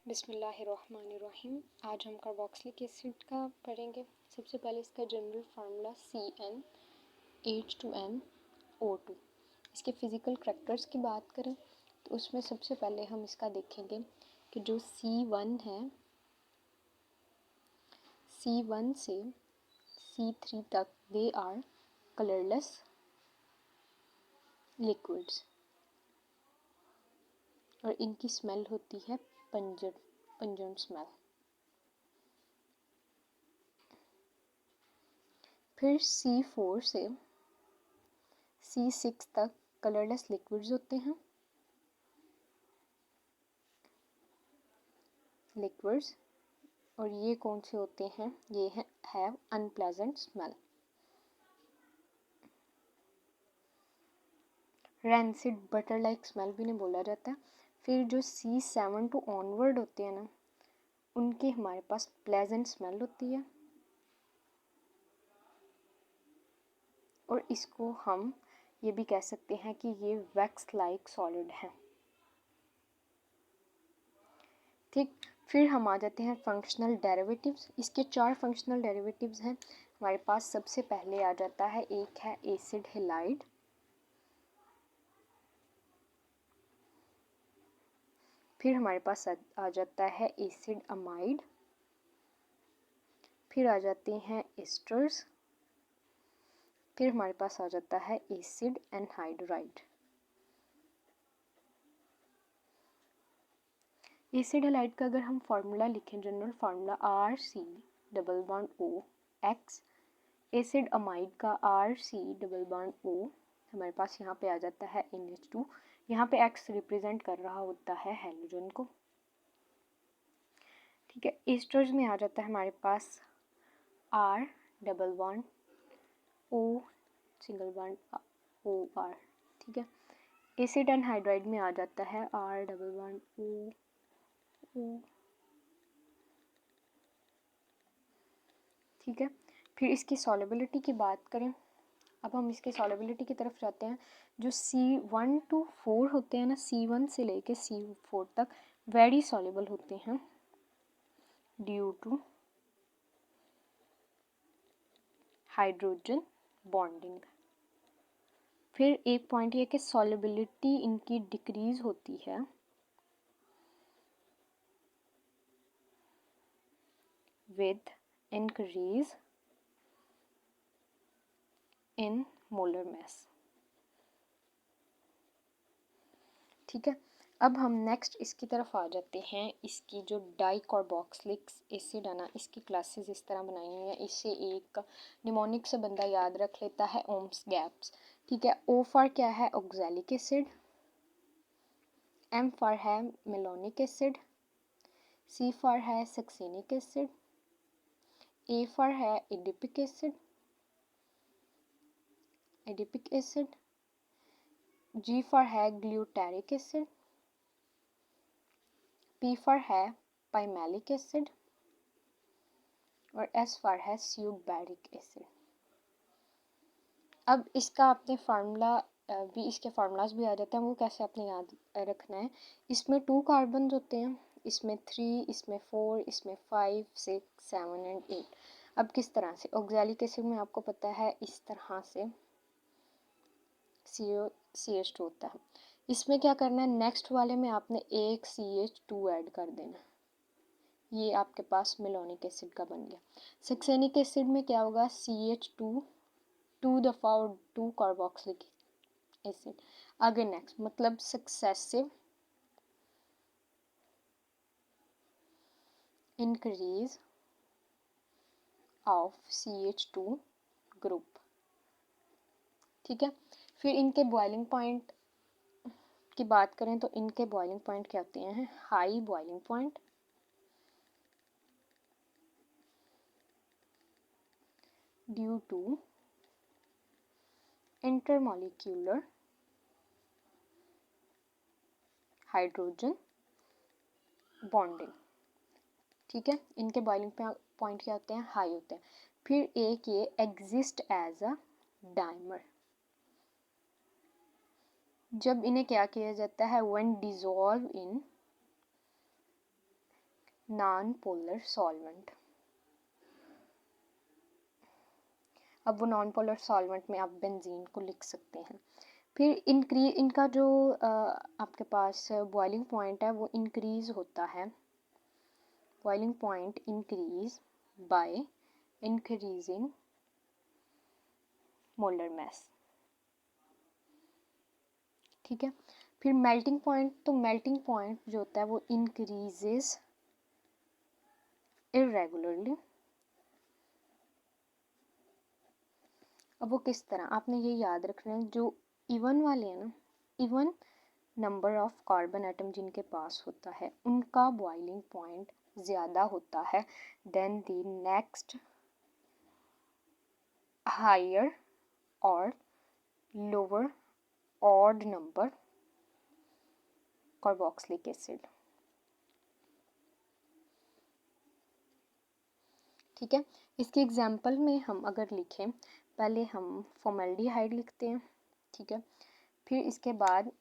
बिस्मिल्लाहिर्रहमानिर्रहीम। आज हम कार्बोक्सिलिक एसिड का पढ़ेंगे। सबसे पहले इसका जनरल फार्मूला CnH2nO2। इसके फिज़िकल करैक्टर्स की बात करें तो उसमें सबसे पहले हम इसका देखेंगे कि जो C1 है, C1 से C3 तक दे आर कलरलेस लिक्विड्स और इनकी स्मेल होती है पंजेंट स्मेल। फिर C4 से C6 तक कलरलेस लिक्विड्स होते हैं। और ये कौन से होते हैं? ये है have unpleasant smell. Rancid butter like smell भी नहीं बोला जाता है। फिर जो C7 टू ऑनवर्ड होते हैं ना, उनके हमारे पास प्लेजेंट स्मेल होती है और इसको हम ये भी कह सकते हैं कि ये वैक्स लाइक सॉलिड है। ठीक, फिर हम आ जाते हैं फंक्शनल डेरिवेटिव्स। इसके 4 फंक्शनल डेरिवेटिव्स हैं हमारे पास। सबसे पहले आ जाता है, एक है एसिड हैलाइड, फिर हमारे पास आ जाता है एसिड अमाइड, फिर आ जाते हैं एस्टर्स, फिर हमारे पास आ जाता है एसिड एनहाइड्राइड। एसिड हैलाइड का अगर हम फार्मूला लिखें, general formula RC≡OX। Acid amide का RC≡O, हमारे पास यहाँ पे आ जाता है NH2। यहाँ पे X रिप्रेजेंट कर रहा होता है हेलोजन को। ठीक है, एस्टर्स में आ जाता है हमारे पास R≡O≡OR। ठीक है, एसिड एनहाइड्राइड में आ जाता है R≡O। ठीक है, फिर इसकी सॉल्युबिलिटी की बात करें। अब हम इसके सॉल्युबिलिटी की तरफ जाते हैं। जो C1 to 4 होते हैं ना, C1 से लेके C4 तक वेरी सॉल्युबल होते हैं ड्यू टू हाइड्रोजन बॉन्डिंग। फिर एक पॉइंट ये कि सॉल्युबिलिटी इनकी डिक्रीज होती है with increase in molar mass. ठीक है, अब हम नेक्स्ट इसकी तरफ आ जाते हैं। इसकी जो डाइकार्बोक्सिलिक एसिड है ना, इसकी क्लासेस इस तरह बनाई हुई है। इससे एक निमोनिक से बंदा याद रख लेता है, ओम्स गैप्स। ठीक है, O फॉर क्या है? Oxalic acid. M फॉर है मेलोनिक एसिड। C फॉर है सक्सेनिक एसिड। A फॉर है एडिपिक एसिड। G फॉर है ग्लूटारिक एसिड। P फॉर है पाइमेलिक एसिड और S फॉर है स्यूबैरिक एसिड। अब इसका आपने फार्मूला भी, इसके फार्मूलाज भी आ जाते हैं, वो कैसे आपने याद रखना है। इसमें 2 कार्बन होते हैं, इसमें 3, इसमें 4, इसमें 5, 6, 7 एंड 8। अब किस तरह से? ऑक्सैलिक एसिड में आपको पता है इस तरह से CH2 होता है। इसमें क्या करना है, नेक्स्ट वाले में आपने एक CH2 ऐड कर देना। ये आपके पास मेलोनिक एसिड का बन गया। सक्सेनिक एसिड में क्या होगा? CH2 2 दफ़ा और 2 कार्बोक्सिलिक एसिड। आगे नेक्स्ट मतलब successive increase of CH2 group. ठीक है, फिर इनके बॉइलिंग पॉइंट की बात करें तो इनके बॉइलिंग पॉइंट क्या होते हैं? High boiling point, due to intermolecular hydrogen bonding. ठीक है, इनके बॉइलिंग पॉइंट क्या होते हैं? हाई होते हैं। फिर एक ये एग्जिस्ट एज अ डाइमर। जब इन्हें क्या किया जाता है? When dissolve in non polar solvent. अब वो नॉन पोलर सॉल्वेंट में आप बेंजीन को लिख सकते हैं। फिर इनका जो आपके पास बॉइलिंग पॉइंट है वो इंक्रीज होता है। Boiling point increase by increasing molar mass. ठीक है। फिर मेल्टिंग पॉइंट, तो मेल्टिंग पॉइंट जो होता है वो इंक्रीजेस इरेगुलरली। अब वो किस तरह, आपने ये याद रखना है, जो इवन वाले हैं ना, even number of carbon atom जिनके पास होता है उनका बॉइलिंग पॉइंट ज़्यादा होता है देन द नेक्स्ट हायर और lower odd number carboxylic acid. ठीक है। इसके एग्जाम्पल में हम अगर लिखें, पहले हम फॉर्मेल्डिहाइड लिखते हैं। ठीक है। फिर इसके बाद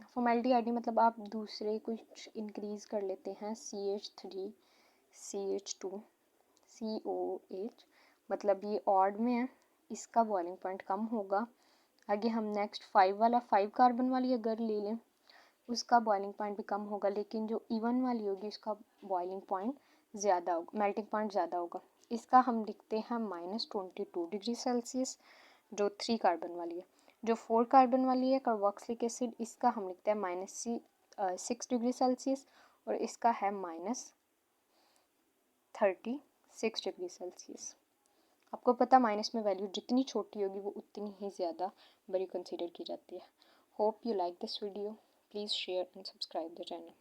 फॉर्मेल्डिहाइड मतलब आप दूसरे कुछ इंक्रीज कर लेते हैं, CH3 CH2 COH, मतलब ये ऑड में है, इसका बॉइलिंग पॉइंट कम होगा। आगे हम नेक्स्ट 5 कार्बन वाली अगर ले लें, उसका बॉइलिंग पॉइंट भी कम होगा, लेकिन जो इवन वाली होगी उसका बॉइलिंग पॉइंट ज़्यादा होगा, मेल्टिंग पॉइंट ज़्यादा होगा। इसका हम लिखते हैं -22 डिग्री सेल्सियस, जो 3 कार्बन वाली है। जो 4 कार्बन वाली है कार्बोक्सिलिक एसिड, इसका हम लिखते हैं -6 डिग्री सेल्सियस, और इसका है -36 डिग्री सेल्सियस। आपको पता माइनस में वैल्यू जितनी छोटी होगी वो उतनी ही ज़्यादा बड़ी कंसीडर की जाती है। Hope you like this video, please share and subscribe the channel.